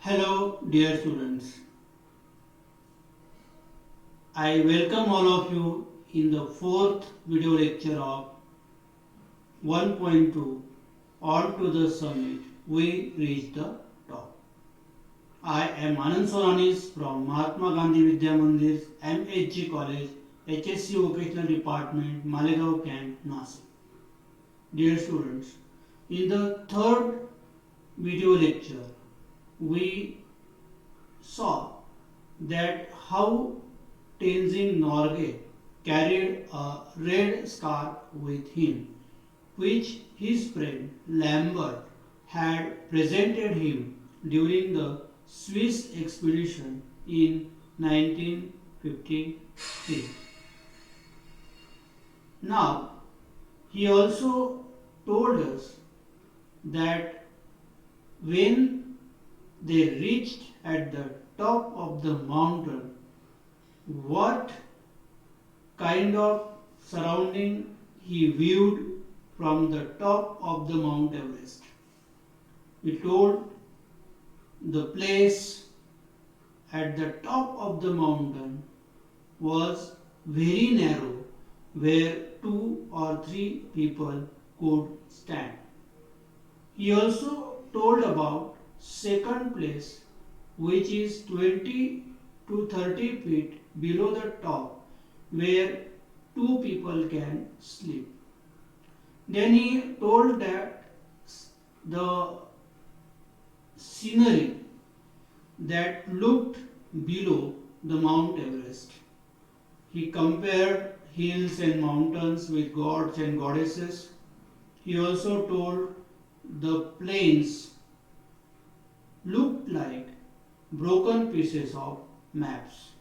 Hello, dear students. I welcome all of you in the fourth video lecture of 1.2 On to the Summit. We reach the top. I am Anand Soranis from Mahatma Gandhi Vidya Mandir, MHG College, HSC Vocational Department, Malegaon Camp, Nasik. Dear students, in the third video lecture, we saw that how Tenzing Norgay carried a red scarf with him, which his friend Lambert had presented him during the Swiss expedition in 1953. Now, he also told us that when they reached at the top of the mountain, what kind of surrounding he viewed from the top of the Mount Everest. He told the place at the top of the mountain was very narrow, where 2 or 3 people could stand. He also told about second place, which is 20 to 30 feet below the top, where 2 people can sleep. Then he told that the scenery that looked below the Mount Everest. He compared hills and mountains with gods and goddesses. He also told the plains looked like broken pieces of maps.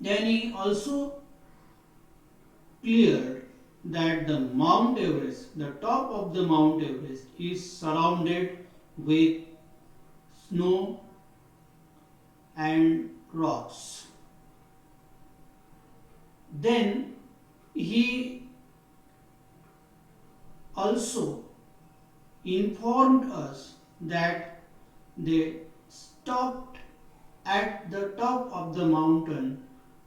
Then he also cleared that the Mount Everest, the top of the Mount Everest, is surrounded with snow and rocks. Then he also informed us that they stopped at the top of the mountain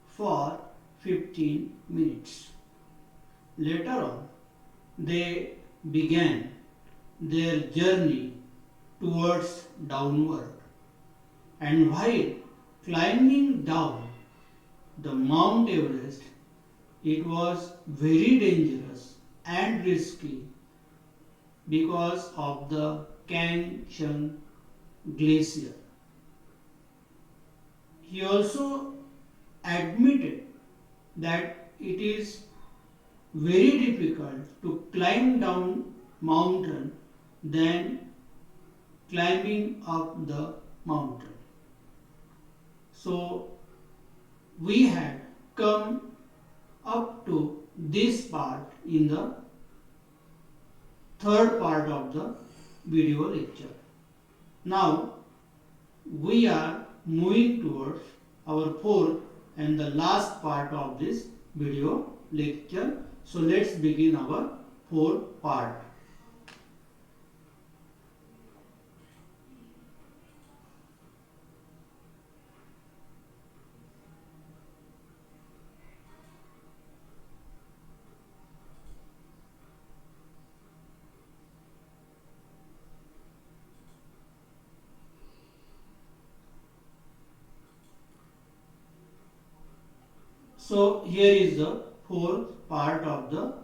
for 15 minutes. Later on, they began their journey towards downward. And while climbing down the Mount Everest, it was very dangerous and risky because of the Kangchenjunga Glacier. He also admitted that it is very difficult to climb down mountain than climbing up the mountain. So we had come up to this part in the third part of the video lecture. Now we are moving towards our fourth and the last part of this video lecture. So let's begin our fourth part. So here is the fourth part of the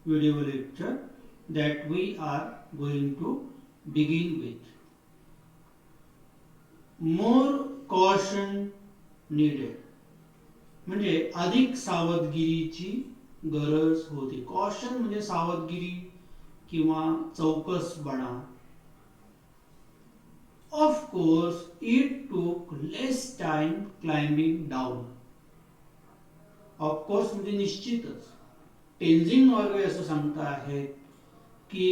video lecture that we are going to begin with. More caution needed. म्हणजे अधिक सावधगिरीची गरज होती. Caution म्हणजे सावधगिरी किंवा चौकसपणा. Of course, it took less time climbing down. Of course म्हणजे निश्चितच Tenzing Norway असं सांगता आहेत की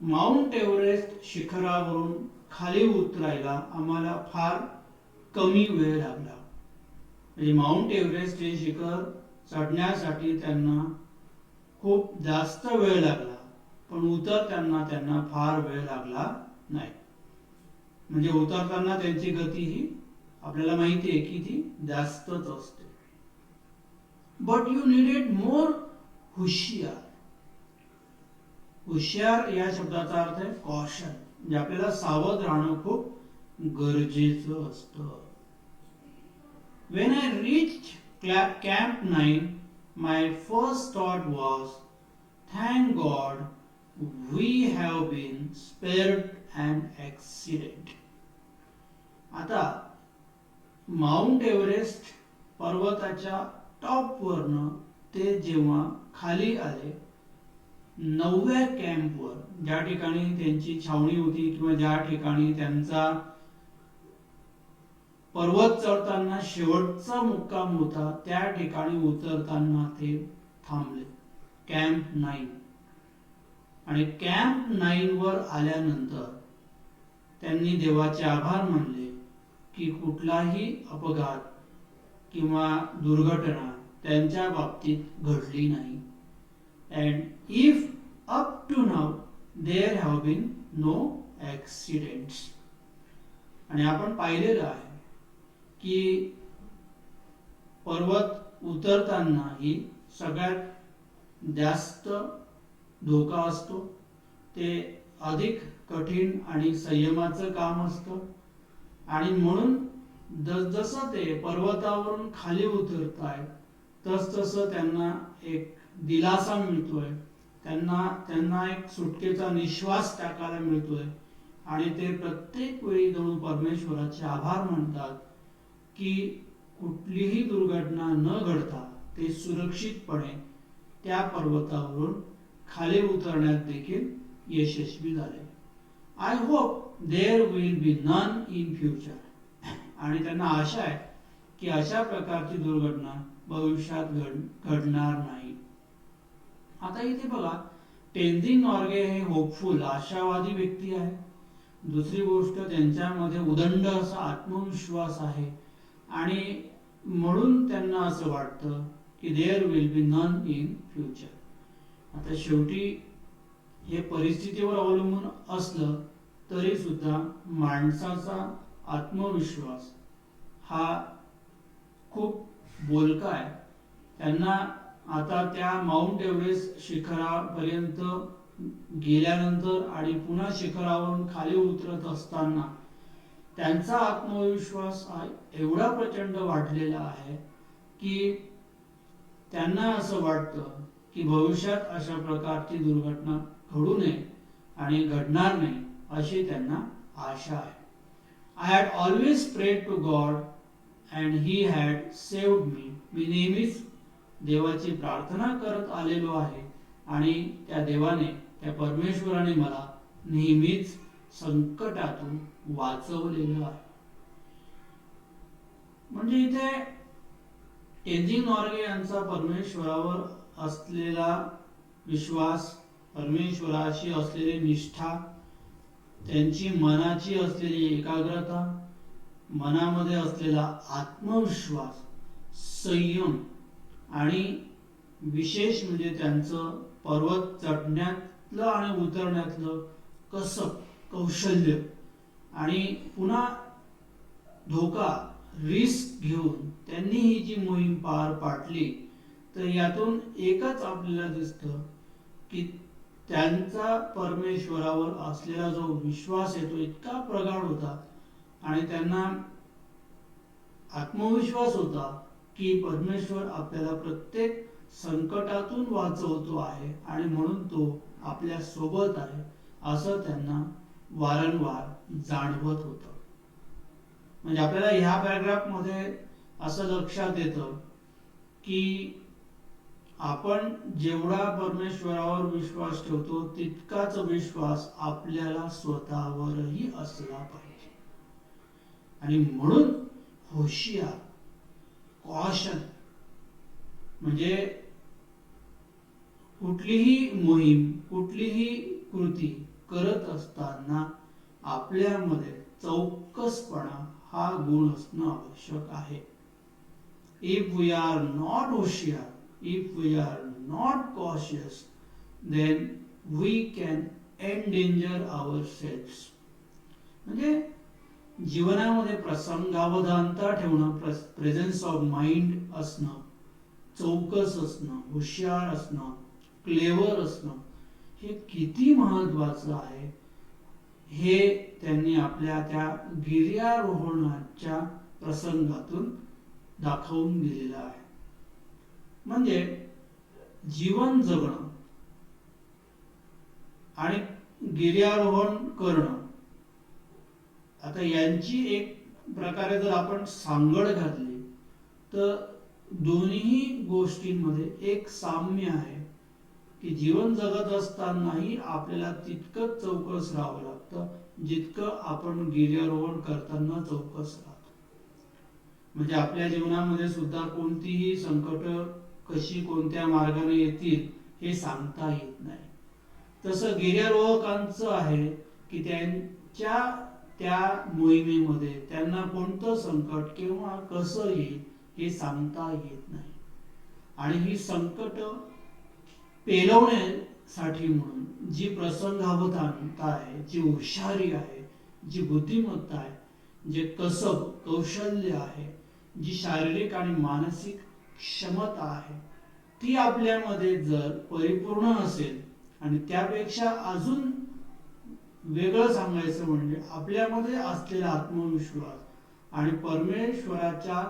माउंट एव्हरेस्ट शिखरावरून खाली उतरायला आम्हाला फार कमी वेळ लागला. म्हणजे माउंट एव्हरेस्ट हे शिखर चढण्यासाठी त्यांना खूप जास्त वेळ लागला, पण उतरताना त्यांना फार वेळ लागला नाही. म्हणजे उतरताना त्यांची गती ही आपल्याला माहिती आहे की ती जास्तच असते. बट यू नीडेड मोर हुशियार. हुशियार या शब्दाचा अर्थ आहे कॉशन, म्हणजे आपल्याला सावध राहणं खूप गरजेचं असतं. When I reached Camp 9, my first thought was, thank God we have been spared an accident. आता माउंट एव्हरेस्ट पर्वताच्या टॉपवरनं ते जेव्हा खाली आले 9व्या कॅम्पवर, ज्या ठिकाणी त्यांची छावणी होती किंवा ज्या ठिकाणी त्यांचा पर्वत चढताना शेवटचा मुक्काम होता, त्या ठिकाणी उतरताना ते थांबले. कॅम्प 9. आणि कॅम्प 9 वर आल्यानंतर त्यांनी देवाचे आभार मानले की कुठलाही अपघात किंवा दुर्घटना त्यांच्या बाबतीत घडली नाही. And if up to now there have been no accidents. आणि आपण पाहिलेलं आहे की पर्वत उतरतानाही सगळ्यात जास्त धोका असतो. ते अधिक कठीण आणि संयमाचं काम असतं. आणि म्हणून जसं ते पर्वतावरून खाली उतरत आहेत तसतसं त्यांना एक दिलासा मिळतोय, त्यांना एक सुटकेचा निश्वास टाकायला मिळतोय. आणि ते प्रत्येक वेळी जाऊन परमेश्वराचे आभार मानतात की कुठलीही दुर्घटना न घडता ते सुरक्षितपणे त्या पर्वतावरून खाली उतरण्यात देखील यशस्वी झाले. I hope there will be none in future. आणि त्यांना आशा आहे की अशा प्रकारची दुर्घटना भविष्यात घडणार नाही. आता इथे बघा, टेन्झिंग नॉर्गे हे होपफुल, आशावादी व्यक्ती आहे. दुसरी गोष्ट, त्यांच्यामध्ये उदंड असा आत्मविश्वास आहे आणि म्हणून त्यांना असं वाटतं की there will be none in future. आता शेवटी हे परिस्थितीवर अवलंबून असलं तरी सुद्धा माणसाचा आत्मविश्वास हा खूप बोलका आहे. त्यांना आता त्या माउंट एव्हरेस्ट शिखरापर्यंत गेल्यानंतर आणि पुन्हा शिखरावरून खाली उतरत असताना त्यांचा आत्मविश्वास एवढा प्रचंड वाढलेला आहे की त्यांना असं वाटतं की भविष्यात अशा प्रकारची दुर्घटना घडू नये आणि घडणार नाही अशी त्यांना आशा आहे. I had always prayed to God and he had saved me. मी नेहमीच देवाची प्रार्थना करत आलेलो आहे आणि त्या देवाने, त्या परमेश्वराने मला नेहमीच संकटातून वाचवलेलं आहे. म्हणजे इथे टेन्झिंग नॉर्गे यांचा परमेश्वरावर असलेला विश्वास, परमेश्वराशी असलेली निष्ठा, त्यांची मनाची असलेली एकाग्रता, मनामध्ये असलेला आत्मविश्वास, संयम आणि विशेष म्हणजे त्यांचं पर्वत चढण्यातलं आणि उतरण्यातलं कसब, कौशल्य आणि पुन्हा धोका, रिस्क घेऊन त्यांनी ही जी मोहीम पार पाडली, तर यातून एकच आपल्याला दिसतं की त्यांचा परमेश्वरावर असलेला जो विश्वास आहे तो इतका प्रगाढ होता आणि त्यांना आत्मविश्वास होता की परमेश्वर आपल्याला प्रत्येक संकटातून वाचवतो आहे आणि म्हणून तो आपल्या सोबत आहे असं त्यांना वारंवार जाणवत होतं. म्हणजे आपल्याला ह्या पॅराग्राफ मध्ये असं लक्षात येतं की आपण जेवढा परमेश्वरावर विश्वास ठेवतो तितकाच विश्वास आपल्याला स्वतःवरही असला पाहिजे. आणि म्हणून होशियार, कॉशन, म्हणजे कुठलीही मोहीम, कुठलीही कृती करत असताना आपल्यामध्ये चौकसपणा हा गुण असणं आवश्यक आहे. इफ वी आर नॉट होशियार, if we are not cautious, then we can endanger ourselves. म्हणजे जीवनामध्ये प्रसंगावधानता ठेवणं, प्रेझेन्स ऑफ माइंड असणं, चौकस असणं, हुशार असणं, क्लेवर असणं हे किती महत्वाचं आहे हे त्यांनी आपल्या त्या गिर्यारोहणाच्या प्रसंगातून दाखवून दिलेलं आहे. म्हणजे जीवन जगणं आणि गिर्यारोहण करणं, आता यांची एक प्रकारे जर आपण सांगड घातली तर दोन्ही गोष्टींमध्ये एक साम्य आहे की जीवन जगत असतानाही आपल्याला तितकंच चौकस राहावं लागतं जितकं आपण गिर्यारोहण करताना चौकस राहतो. म्हणजे आपल्या जीवनामध्ये सुद्धा कोणतीही संकट कशी कोणत्या मार्गाने येतील हे सांगता येत नाही. तसं गिर्यारोहकांचं आहे की त्यांच्या त्या मोहिमेमध्ये त्यांना कोणतं संकट किंवा कसं येईल हे सांगता येत नाही. आणि ही संकट पेलवण्यासाठी म्हणून जी प्रसंगावधानता आहे, जी हुशारी आहे, जी बुद्धिमत्ता आहे, जे कसब कौशल्य आहे, जी शारीरिक आणि मानसिक क्षमता आहे, ती आपल्यामध्ये जर परिपूर्ण असेल आणि त्यापेक्षा अजून वेगळं सांगायचं म्हणजे आपल्यामध्ये असलेला आत्मविश्वास आणि परमेश्वराच्या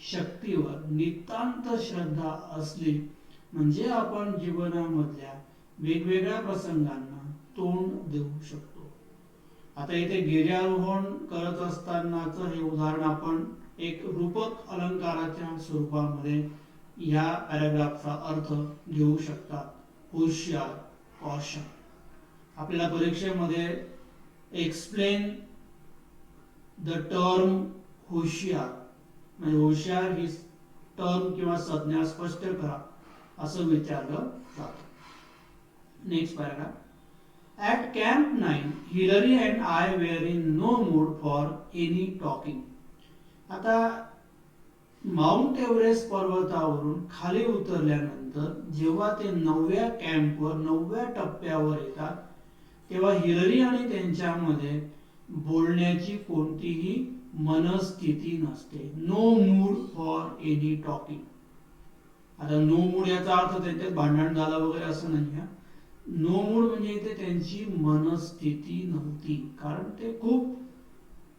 शक्तीवर नितांत श्रद्धा असली म्हणजे आपण जीवनामधल्या वेगवेगळ्या प्रसंगांना तोंड देऊ शकतो. आता इथे गिर्यारोहण करत असतानाचं हे उदाहरण आपण एक रूपक अलंकाराच्या स्वरूपामध्ये या पॅराग्राफचा अर्थ घेऊ शकतात. हुशार, कॉशन. आपल्याला परीक्षेमध्ये एक्सप्लेन द टर्म हुशार म्हणजे हुशार ही टर्म किंवा संज्ञा स्पष्ट करा असं विचारलं जातं. Next paragraph. At Camp 9, Hillary and I were in no mood for any talking. आता माउंट एव्हरेस्ट पर्वतावरून खाली उतरल्यानंतर जेव्हा ते 9व्या कॅम्पवर 9व्या टप्प्यावर येतात तेव्हा हिलरी आणि त्यांच्यामध्ये बोलण्याची कोणतीही मनस्थिती नसते. No mood for any talking. आता नो मूड याचा अर्थ त्यांच्यात भांडण झालं वगैरे असं नाही. नो मूड म्हणजे इथे त्यांची मनस्थिती नव्हती, कारण ते खूप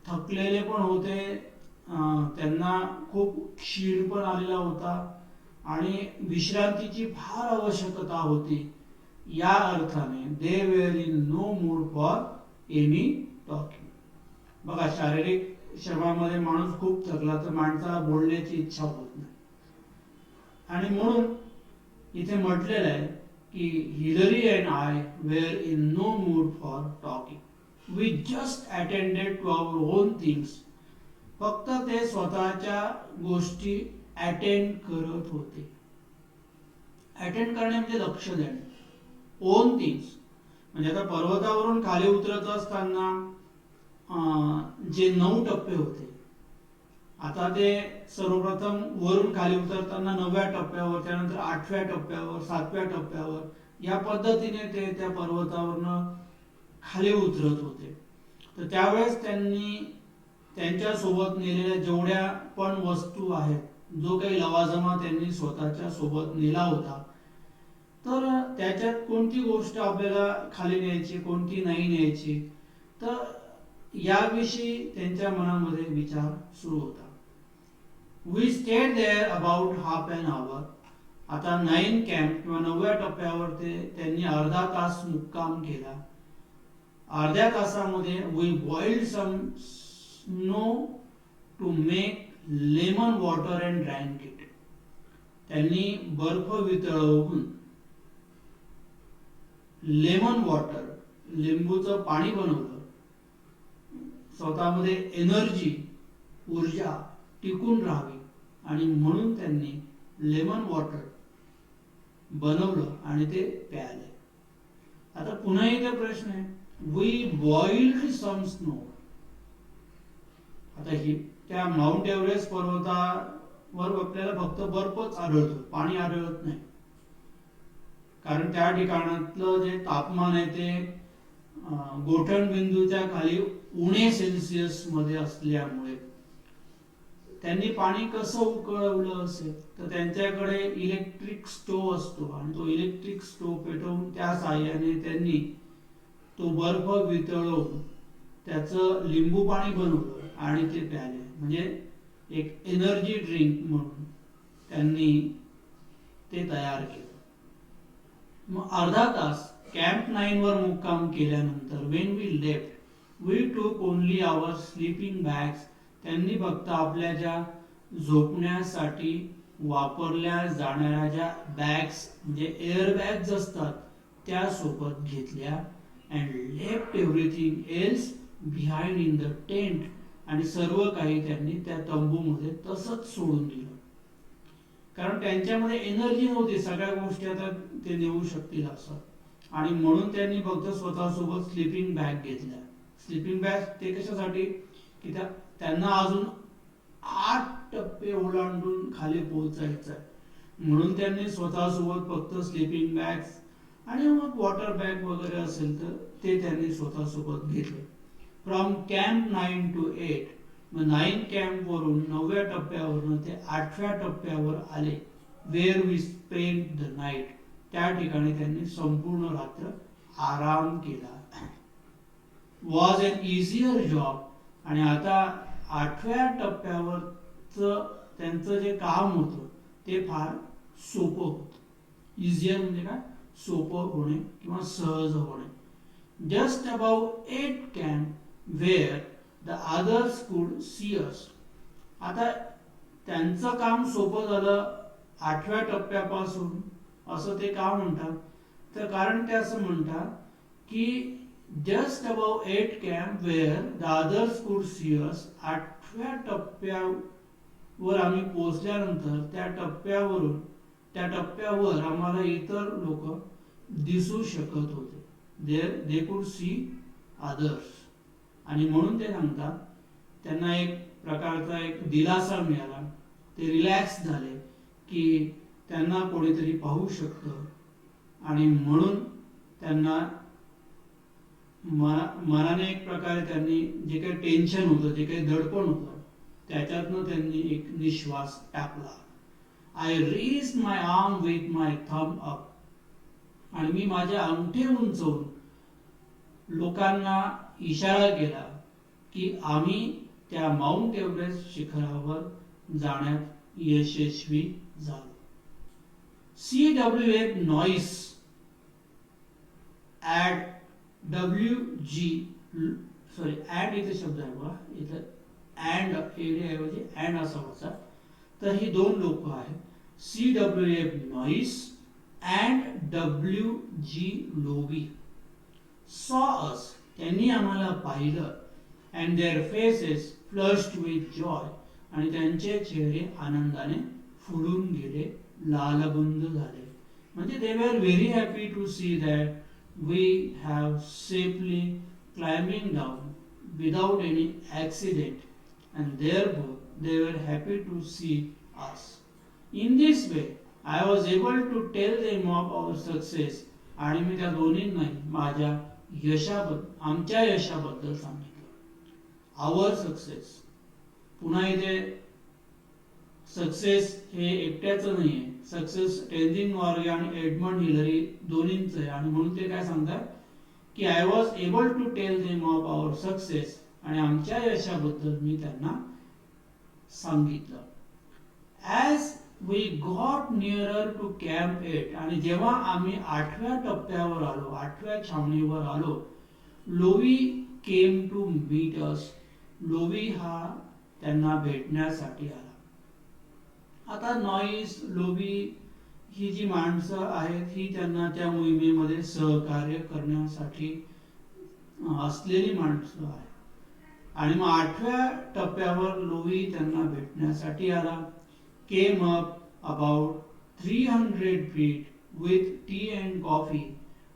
थकलेले पण होते, त्यांना खूप क्षीण पण आलेला होता आणि विश्रांतीची फार आवश्यकता होती. या अर्थाने they were in no mood for any talking. बघा, शारीरिक श्रमामध्ये माणूस खूप थकला तर माणसाला बोलण्याची इच्छा होत नाही. आणि म्हणून इथे म्हटलेलं आहे की Hillary and I were in no mood for talking. We just attended to our own things. फक्त ते स्वतःच्या गोष्टी अटेंड करत होते. अटेंड करणे म्हणजे लक्ष देणे. ओन थिंग्स म्हणजे आता पर्वतावरून खाली उतरत असताना जे 9 टप्पे होते, आता ते सर्वप्रथम वरून खाली उतरताना 9व्या टप्प्यावर, त्यानंतर 8व्या टप्प्यावर, 7व्या टप्प्यावर या पद्धतीने ते त्या पर्वतावरून खाली उतरत होते. तर त्यावेळेस त्यांनी त्यांच्या सोबत नेलेल्या जेवढ्या पण वस्तू आहेत, जो काही लवाजमा त्यांनी स्वतःच्या सोबत नेला होता, तर त्याच्यात कोणती गोष्ट आपल्याला खाली न्यायची, कोणती नाही न्यायची, तर याविषयी त्यांच्या मनामध्ये विचार सुरू होता. We stayed there about half an hour. आता 9 कॅम्प किंवा 9व्या टप्प्यावर त्यांनी अर्धा तास मुक्काम केला. अर्ध्या तासामध्ये we boiled some snow to make lemon water and drank it. त्यांनी बर्फ वितळवून लेमन वॉटर, लिंबूचं पाणी बनवलं. स्वतःमध्ये एनर्जी, ऊर्जा टिकून राहावी आणि म्हणून त्यांनी लेमन वॉटर बनवलं आणि ते प्यायले. आता पुन्हा इथे प्रश्न आहे, वी बॉइल्ड सम स्नो. आता ही त्या माउंट एव्हरेस्ट पर्वतावर आपल्याला फक्त बर्फच आढळतो, पाणी आढळत नाही, कारण त्या ठिकाणातलं जे तापमान आहे ते गोठणबिंदूच्या खाली उणे सेल्सिअस मध्ये असल्यामुळे त्यांनी पाणी कसं उकळवलं असेल, तर त्यांच्याकडे इलेक्ट्रिक स्टोव्ह असतो आणि तो इलेक्ट्रिक स्टोव्ह पेटवून त्या साहाय्याने त्यांनी तो बर्फ वितळवून त्याचं लिंबू पाणी बनवलं आणि ते प्याले. म्हणजे एक एनर्जी ड्रिंक म्हणून त्यांनी ते तयार केलं. मग अर्धा तास कॅम्प 9 वर मुक्काम केल्यानंतर when we left we took only our sleeping bags. त्यांनी फक्त आपल्या ज्या झोपण्यासाठी वापरल्या जाणाऱ्या ज्या बॅग्स म्हणजे एअर बॅग्स असतात त्या सोबत घेतल्या. And left everything else behind in the tent. आणि सर्व काही त्यांनी त्या तंबूमध्ये तसंच सोडून दिलं, कारण त्यांच्यामध्ये एनर्जी नव्हती सगळ्या गोष्टी आता ते नेऊ शकतील असं. आणि म्हणून त्यांनी फक्त स्वतःसोबत स्लीपिंग बॅग घेतल्या. स्लीपिंग बॅग ते कशासाठी की त्यांना अजून 8 टप्पे ओलांडून खाली पोहोचायचं आहे, म्हणून त्यांनी स्वतःसोबत फक्त स्लीपिंग बॅग्स आणि मग वॉटर बॅग वगैरे असेल तर ते त्यांनी स्वतःसोबत घेतले. फ्रॉम कॅम्प 9 to 8, मग 9 कॅम्प वरून 9व्या टप्प्यावरून ते 8व्या टप्प्यावर आले. Where we spend the night. त्या ठिकाणी त्यांनी संपूर्ण रात्र आराम केला. Was an easier job. आणि आता 8व्या टप्प्यावरचं त्यांचं जे काम होतं ते फार सोपं होतं. इझियर म्हणजे काय, सोपं होणे किंवा सहज होणे. Just about 8 camp where the others could see us. आता त्यांचं काम सोपं झालं 8व्या टप्प्यापासून, असं ते का म्हणतात, तर कारण ते असं म्हणतात की just about 8 camp where the others could see us. 8व्या टप्प्यावर आम्ही पोहोचल्यानंतर त्या टप्प्यावर आम्हाला इतर लोक दिसू शकत होते. They could see others. आणि म्हणून ते सांगतात त्यांना एक प्रकारचा एक दिलासा मिळाला. ते रिलॅक्स झाले की त्यांना कोणीतरी पाहू शकतं. आणि म्हणून त्यांना मनाने एक प्रकारे त्यांनी जे काही टेन्शन होतं, जे काही दडपण होतं, त्याच्यातनं त्यांनी एक निश्वास टाकला. I raise my arm with my thumb up. आणि मी माझे अंगठे उंचवून लोकांना इशारा केला की आम्ही त्या माउंट एव्हरेस्ट शिखरावर जाण्यात यशस्वी झालो. CWF noise at WG at इथे शब्द आहे बघा, इथं अँड ऐवजी अँड असा वाचा. तर ही दोन लोक आहेत, CWF Noyce and WG Lowe. Saw us. त्यांनी आम्हाला पाहिलं. And their faces flushed with joy. आणि त्यांचे चेहरे आनंदाने फुलून गेले, लालबुंद झाले. म्हणजे they were very happy to see that we have safely climbing down without any accident. And therefore they were happy to see us. In this way I was able to tell them of our success. आणि मी त्या दोन्हींनाही माझ्या आमच्या यशाबद्दल सांगितलं. Our success. पुन्हा इथे सक्सेस हे एकट्याचं नाहीये, सक्सेस टेन्झिंग नॉर्गे आणि एडमंड हिलरी दोन्हींचं आहे. आणि म्हणून ते काय सांगतात की I was able to tell them of our success. आणि आमच्या यशाबद्दल मी त्यांना सांगितलं. As we got nearer to camp 8. आणि जेव्हा आम्ही 8व्या टप्प्यावर आलो, 8व्या छावणीवर आलो, Lowe came to meet us. Lowe हा त्यांना भेटण्यासाठी आला. आता नॉईस, लोवी ही जी माणसं आहेत ही त्यांना त्या मोहिमेमध्ये सहकार्य करण्यासाठी असलेली माणसं आहेत. आणि मग 8व्या टप्प्यावर लोवी त्यांना भेटण्यासाठी आला. Came up about 300 feet with tea and coffee.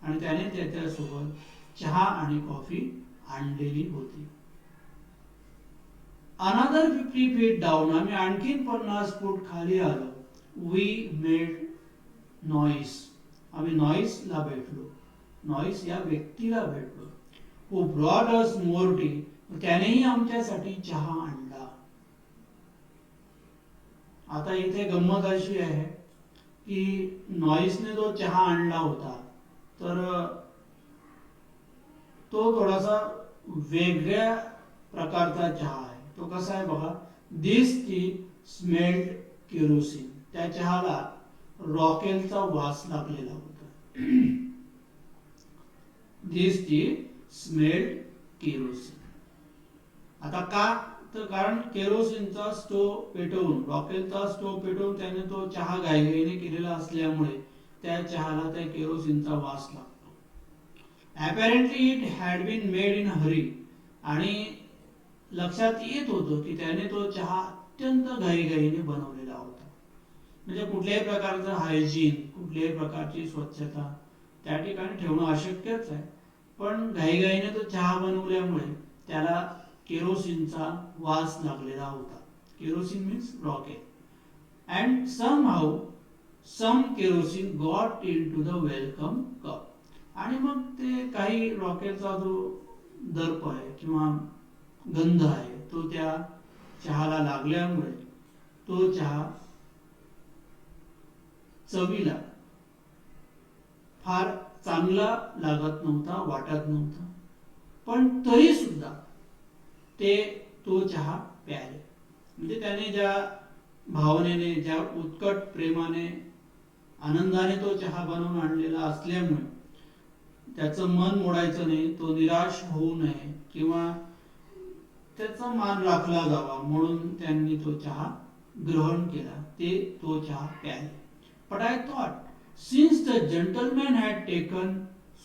आणि त्याने त्याच्यासोबत चहा आणि कॉफी आणलेली होती. Another 50 feet down. आम्ही आणखीन 50 फूट खाली आलो. We made Noyce. आम्ही नॉईसला भेटलो, नॉईस या व्यक्तीला भेटलो. who brought us more tea, त्यानेही आमच्यासाठी चहा आणला. आता इथे गंमत अशी आहे की नॉईसने जो चहा आणला होता तर तो थोडासा वेगळ्या प्रकारचा चहा आहे. तो कसा आहे बघा. दिस टी स्मेल्ड केरोसिन. त्या चहाला रॉकेलचा वास लागलेला होता. दिस टी स्मेल्ड केरोसिन. आता का तर कारण केरोसिनचा स्टोव पेटवून, रॉकेलचा स्टोव पेटवून त्याने तो चहा घाईघाईने केलेला असल्यामुळे त्या चहाला त्या केरोसिनचा वास लागतो. Apparently it had been made in hurry. आणि लक्षात येत होतं की त्याने तो चहा अत्यंत घाईघाईने बनवलेला होता. म्हणजे कुठल्याही प्रकारचं हायजीन, कुठल्याही प्रकारची स्वच्छता त्या ठिकाणी ठेवणं अशक्यच आहे. पण घाईघाईने तो चहा बनवल्यामुळे त्याला केरोसिनचा वास लागलेला होता. केरोसिन मीन्स रॉकेल. And somehow some kerosene got into the welcome cup. आणि मग ते काही रॉकेलचा जो दर्प आहे किंवा गंध आहे तो त्या चहाला लागल्यामुळे तो चहा चवीला फार चांगला लागत नव्हता, वाटत नव्हता. पण तरी सुद्धा तो चहा प्यायले. म्हणजे त्याने ज्या भावनेने, ज्या उत्कट प्रेमाने, आनंदाने तो चहा बनवून आणलेला असल्यामुळे त्याचं मन मोडायचं नाही, तो निराश होऊ नये किंवा त्याचा मान राखला जावा म्हणून त्यांनी तो चहा ग्रहण केला. तो चहा प्यायले. But I thought, since the gentleman had taken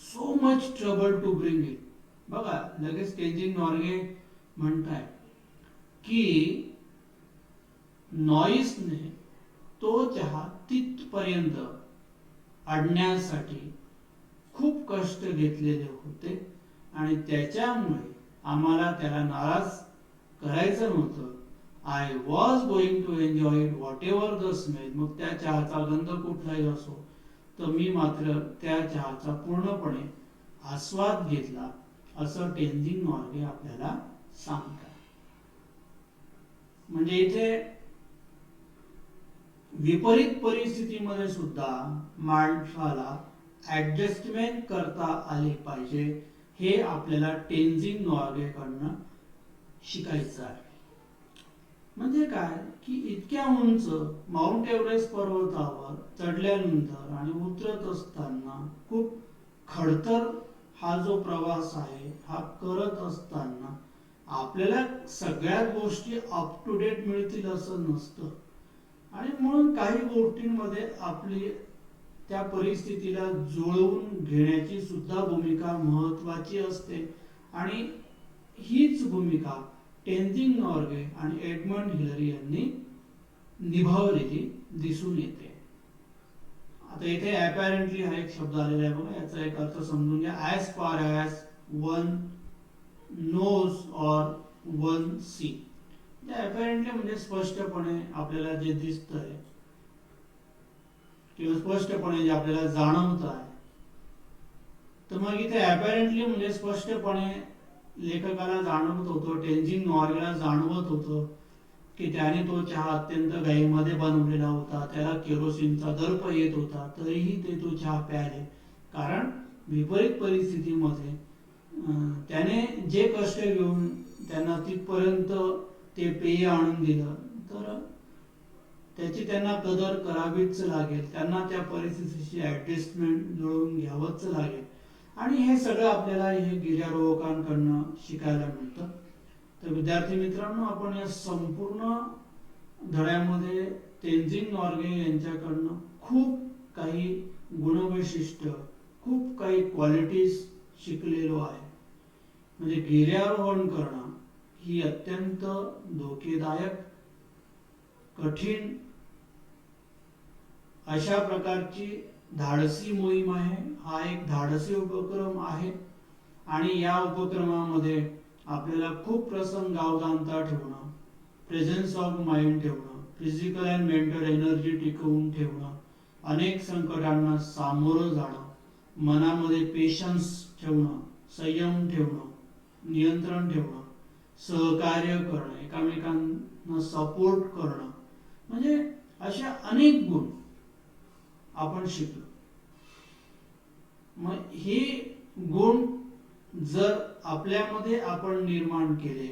so much trouble to bring it. बघा लगेच तेंजिंग नॉर्गे म्हणताय की नॉईसने तो चहा तिथपर्यंत आणण्यासाठी खूप कष्ट घेतलेले होते आणि त्याच्यामुळे आम्हाला त्याला नाराज करायचं नव्हतं. I was going to enjoy it whatever the smell. मग त्या चहाचा गंध कुठलाही असो तर मी मात्र त्या चहाचा पूर्णपणे आस्वाद घेतला, असं तेंजिंग नॉर्गे आपल्याला सांगतात. म्हणजे इथे विपरीत परिस्थितीमध्ये सुद्धा माणसाला ऍडजस्टमेंट करता आले पाहिजे, हे आपल्याला तेंजिंग नॉर्गे कडनं शिकायचं आहे. म्हणजे काय की इतक्या उंच माउंट एव्हरेस्ट पर्वतावर चढल्यानंतर आणि उतरत असताना खूप खडतर हा जो प्रवास आहे हा करत असताना आपल्याला सगळ्याच गोष्टी अप टू डेट मिळतील असं नसतं. आणि म्हणून काही गोष्टींमध्ये आपली त्या परिस्थितीला जुळवून घेण्याची सुद्धा भूमिका महत्वाची असते. आणि हीच भूमिका तेंजिंग नॉर्गे आणि एडमंड हिलरी यांनी निभावलेली दिसून येते. आता इथे अपॅरेंटली हा एक शब्द आलेला आहे बघा. याचा एक अर्थ समजून घ्या. As far as one knows or one see. Apparently म्हणजे स्पष्टपणे आपल्याला जे दिसतंय किंवा स्पष्टपणे जे आपल्याला जाणवत आहे. तर मग इथे अपॅरेंटली म्हणजे स्पष्टपणे लेखकाला जाणवत होतं, तेंजिंग नॉर्गेला जाणवत होतं की त्याने तो चहा अत्यंत घाईमध्ये बनवलेला होता, त्याला केरोसिनचा दर्प येत होता, तरीही तो चहा प्यायले. कारण विपरीत परिस्थितीमध्ये त्याने जे कष्ट घेऊन त्यांना तिथपर्यंत ते पेय आणून दिलं तर त्याची त्यांना कदर करावीच लागेल. त्यांना त्या परिस्थितीची ऍडजस्टमेंट जुळवून घ्यावंच लागेल. आणि हे सगळं आपल्याला हे गिर्यारोहकांकडनं शिकायला मिळतं. तर विद्यार्थी मित्रांनो, आपण या संपूर्ण धड्यामध्ये तेंजिंग नॉर्गे यांच्याकडनं खूप काही गुणवैशिष्ट्य, खूप काही क्वालिटीज शिकलेलो आहे. म्हणजे गिर्यारोहण करणं ही अत्यंत धोकेदायक, कठीण अशा प्रकारची धाडसी मोहीम आहे. हा एक धाडसी उपक्रम आहे आणि या उपक्रमामध्ये आपल्याला खूप प्रसंगावधानता ठेवणं, प्रेझेन्स ऑफ माइंड ठेवणं, फिजिकल अँड मेंटल एनर्जी टिकवून ठेवणं, अनेक संकटांना सामोरं जाणं, मनामध्ये पेशन्स ठेवणं, संयम ठेवणं, नियंत्रण ठेवणं, सहकार्य करणं, एकमेकांना सपोर्ट करणं, म्हणजे अशा अनेक गुण आपण शिकलो. मग हे गुण जर आपल्यामध्ये आपण निर्माण केले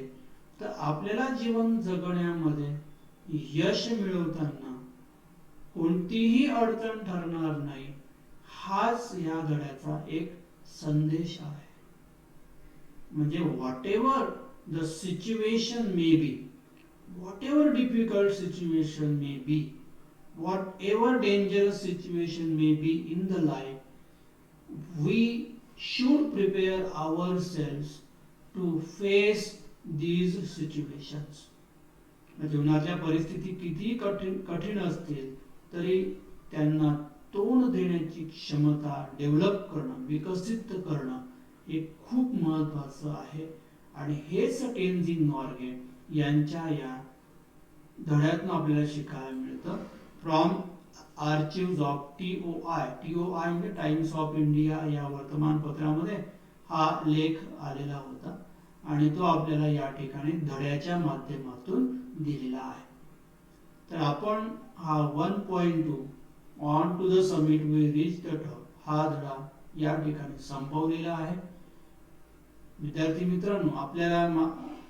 तर आपल्याला जीवन जगण्यामध्ये यश मिळवताना कोणतीही अडचण ठरणार नाही. हाच या धड्याचा एक संदेश आहे. म्हणजे what ever the situation may be, whatever difficult situation may be, whatever dangerous situation may be in the life, we should prepare ourselves to face these situations. जीवनाच्या परिस्थिती किती कठीण असतील तरी त्यांना तोंड देण्याची क्षमता डेव्हलप करणं, विकसित करणं हे खूप महत्वाचं आहे. आणि हेच टेन्झिंग नॉर्गे यांच्या या धड्यातून आपल्याला शिकायला मिळतं. फ्रॉम आर्चिव्ज ऑफ TOI म्हणजे टाइम्स ऑफ इंडिया या वर्तमानपत्रामध्ये हा लेख आलेला होता आणि तो आपल्याला या ठिकाणी धड्याच्या माध्यमातून दिलेला आहे. तर आपण हा 1.2 on to the summit we reach the top हा धडा या ठिकाणी संपवलेला आहे. विद्यार्थी मित्रांनो, आपल्याला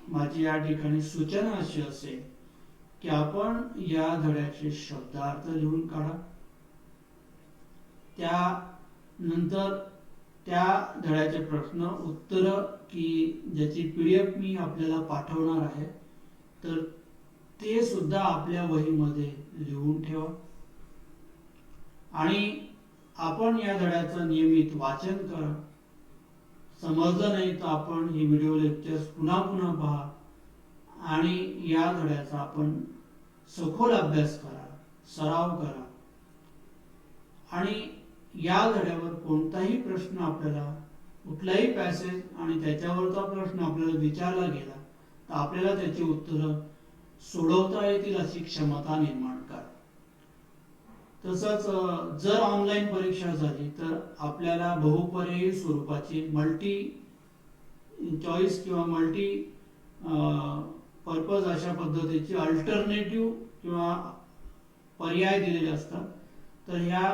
माझी या ठिकाणी सूचना अशी असेल की आपण या धड्याचे शब्दार्थ लिहून काढा. त्यानंतर त्या धड्याचे प्रश्न उत्तर की ज्याची PDF मी आपल्याला पाठवणार आहे तर ते सुद्धा आपल्या वहीमध्ये लिहून ठेवा. आणि आपण या धड्याचं नियमित वाचन करा. समजलं नाही तर आपण ही व्हिडिओ लेक्चर्स पुन्हा पुन्हा पहा आणि या धड्याचा आपण सखोल अभ्यास करा, सराव करा. आणि या धड्यावर कोणताही प्रश्न आपल्याला, कुठलाही पॅसेज आणि त्याच्यावरचा प्रश्न आपल्याला विचारला गेला तर आपल्याला त्याची उत्तरं सोडवता येतील अशी क्षमता निर्माण करा. तसंच जर ऑनलाईन परीक्षा झाली तर आपल्याला बहुपर्यायी स्वरूपाची मल्टी चॉईस किंवा मल्टी पर्पज अशा पद्धतीची अल्टरनेटिव्ह किंवा पर्याय दिलेले असतात. तर ह्या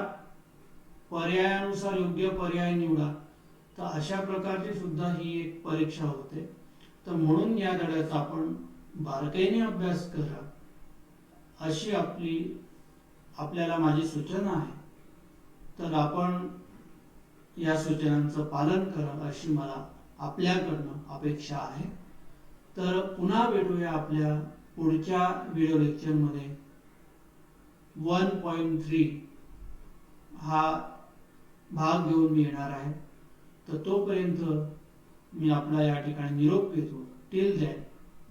पर्यायानुसार योग्य पर्याय निवडा. तर अशा प्रकारची सुद्धा ही एक परीक्षा होते. तर म्हणून या धड्याचा आपण बारकाईने अभ्यास करा अशी आपल्याला माझी सूचना आहे. तर आपण या सूचनांचं पालन करा अशी मला आपल्याकडनं अपेक्षा आहे. तर पुन्हा भेटूया आपल्या पुढच्या व्हिडिओ लेक्चरमध्ये. 1.3 हा भाग घेऊन मी येणार आहे. तर तोपर्यंत मी आपला या ठिकाणी निरोप घेतो. Till then,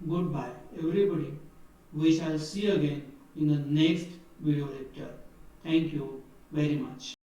good bye everybody. We shall see again in the next video lecture. Thank you very much.